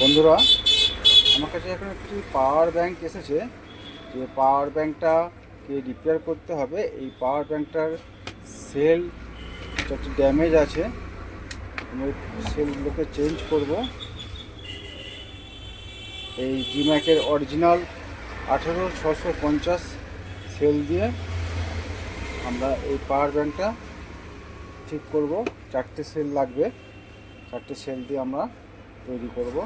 বন্ধুরা, আমার কাছে এখন একটি পাওয়ার ব্যাংক এসেছে। যে পাওয়ার ব্যাংকটাকে রিপেয়ার করতে হবে। এই পাওয়ার ব্যাংকটার সেল একটু ড্যামেজ আছে, আমি সেলগুলোকে চেঞ্জ করব। এই জিম্যাকের অরিজিনাল 18650 সেল দিয়ে আমরা এই পাওয়ার ব্যাংকটা ঠিক করব। 4টে সেল লাগবে, 4টে সেল দিয়ে আমরা তৈরি করব।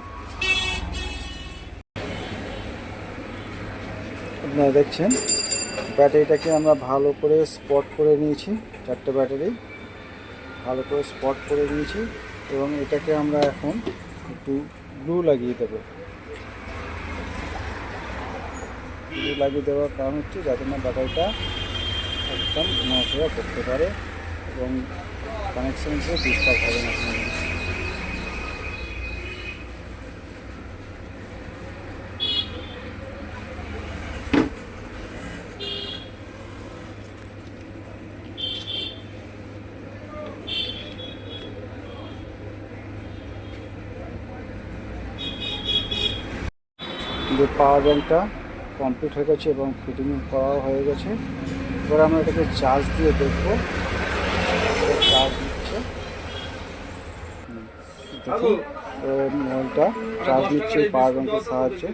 আপনারা দেখছেন ব্যাটারিটাকে আমরা ভালো করে স্পট করে নিয়েছি। 4টে ব্যাটারি ভালো করে স্পট করে নিয়েছি এবং এটাকে আমরা এখন একটু গ্লু লাগিয়ে দেবো। গ্লু লাগিয়ে দেওয়ার কারণ হচ্ছে যাতে না ব্যাটারিটা একদম নড়াচড়া করতে পারে এবং কানেকশানসে ডিস্টার্ব হবে না। যে পাওয়ার ব্যাংকটা কমপ্লিট হয়ে গেছে এবং ফিটিং করাও হয়ে গেছে। এবার আমরা এটাকে চার্জ দিয়ে দেখব। চার্জ নিচ্ছে, দেখুন মোবাইলটা চার্জ নিচ্ছে পাওয়ার ব্যাংকের সাহায্যে।